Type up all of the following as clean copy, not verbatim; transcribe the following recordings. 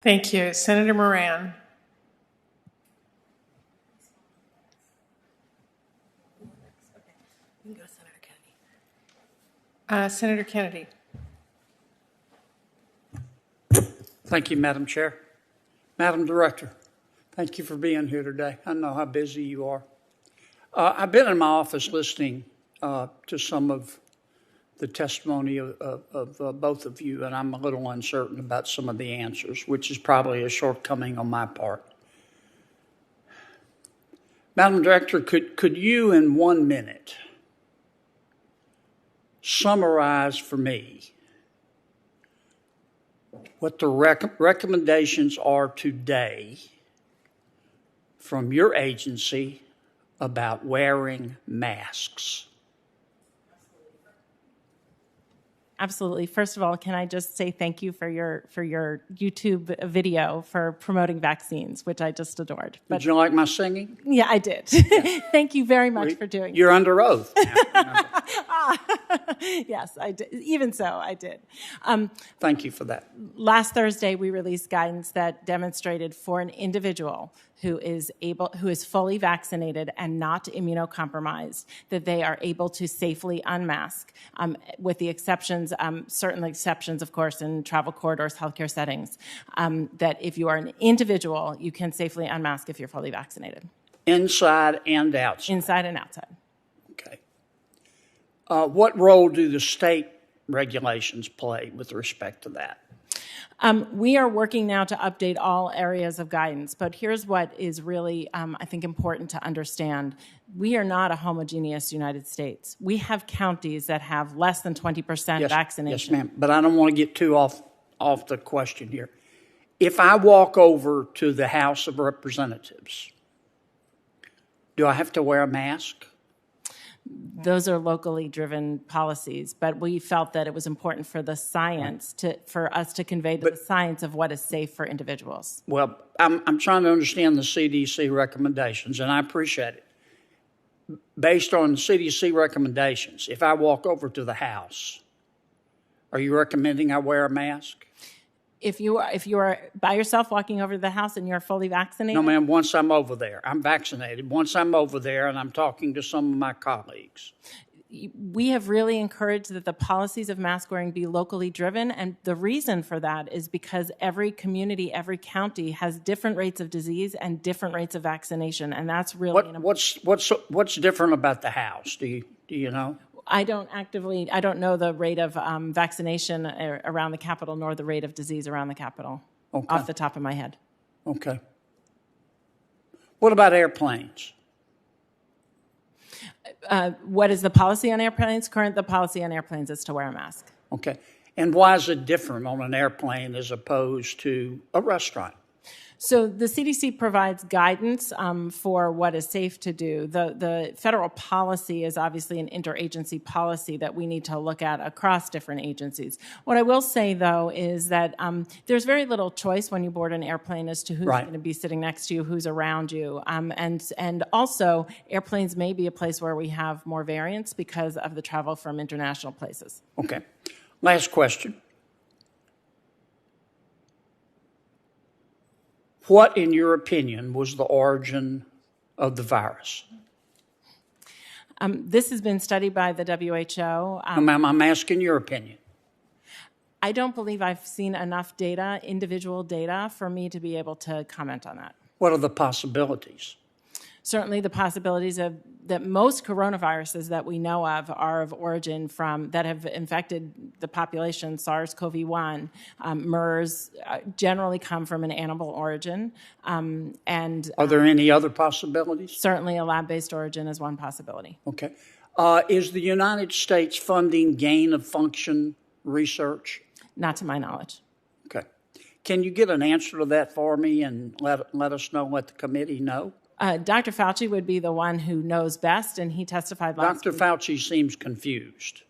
Thank you. Senator Moran. You can go, Senator Kennedy. Senator Kennedy. Thank you, Madam Chair. Madam Director, thank you for being here today. I know how busy you are. I've been in my office listening to some of the testimony of both of you, and I'm a little uncertain about some of the answers, which is probably a shortcoming on my part. Madam Director, could you in 1 minute summarize for me what the recommendations are today from your agency about wearing masks? Absolutely. First of all, can I just say thank you for your YouTube video for promoting vaccines, which I just adored. Did you like my singing? Yeah, I did. Thank you very much for doing You're under oath now. Yes, I did. Even so, I did. Thank you for that. Last Thursday, we released guidance that demonstrated for an individual who is fully vaccinated and not immunocompromised, that they are able to safely unmask, with the exceptions, certain exceptions, of course, in travel corridors, healthcare settings, that if you are an individual, you can safely unmask if you're fully vaccinated. Inside and outside? Inside and outside. Okay. What role do the state regulations play with respect to that? We are working now to update all areas of guidance, but here's what is really, I think, important to understand. We are not a homogeneous United States. We have counties that have less than 20% vaccination. Yes, ma'am, but I don't want to get too off the question here. If I walk over to the House of Representatives, do I have to wear a mask? Those are locally driven policies, but we felt that it was important for the science for us to convey the science of what is safe for individuals. Well, I'm trying to understand the CDC recommendations, and I appreciate it. Based on CDC recommendations, if I walk over to the House, are you recommending I wear a mask? If you are by yourself walking over to the House and you're fully vaccinated? No, ma'am, once I'm over there. I'm vaccinated. Once I'm over there and I'm talking to some of my colleagues. We have really encouraged that the policies of mask wearing be locally driven, and the reason for that is because every community, every county has different rates of disease and different rates of vaccination, and that's really what's different about the House? Do you know? I don't know the rate of vaccination around the Capitol nor the rate of disease around the Capitol off the top of my head. Okay. What about airplanes? What is the policy on airplanes? The policy on airplanes is to wear a mask. Okay. And why is it different on an airplane as opposed to a restaurant? So the CDC provides guidance for what is safe to do. The federal policy is obviously an interagency policy that we need to look at across different agencies. What I will say, though, is that there's very little choice when you board an airplane as to who's going to be sitting next to you, who's around you. And also, airplanes may be a place where we have more variance because of the travel from international places. Okay. Last question. What, in your opinion, was the origin of the virus? This has been studied by the WHO. Ma'am, I'm asking your opinion. I don't believe I've seen enough data, individual data, for me to be able to comment on that. What are the possibilities? Certainly the possibilities of that most coronaviruses that we know of are of origin from that have infected the population, SARS-CoV-1, MERS, generally come from an animal origin. And are there any other possibilities? Certainly a lab-based origin is one possibility. Okay. Is the United States funding gain-of-function research? Not to my knowledge. Okay. Can you get an answer to that for me and let us know, let the committee know? Dr. Fauci would be the one who knows best, and he testified last week. Dr. Fauci seems confused.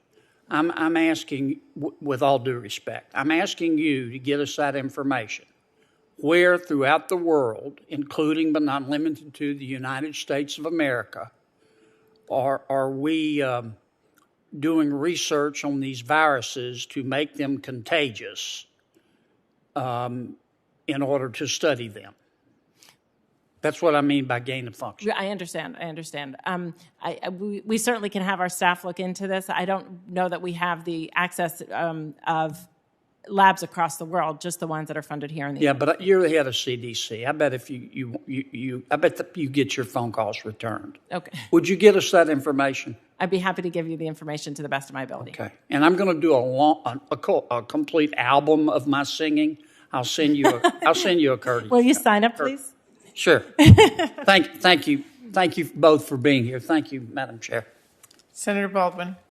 I'm asking, with all due respect, I'm asking you to get us that information. Where throughout the world, including but not limited to the United States of America, are we doing research on these viruses to make them contagious in order to study them. That's what I mean by gain of function. I understand. We certainly can have our staff look into this. I don't know that we have the access of labs across the world, just the ones that are funded here in the Yeah, but you're the head of CDC. I bet if I bet that you get your phone calls returned. Okay. Would you get us that information? I'd be happy to give you the information to the best of my ability. Okay. And I'm going to do a complete album of my singing. I'll send you a courtesy. Will you sign up, please? Sure. Thank you. Thank you both for being here. Thank you, Madam Chair. Senator Baldwin.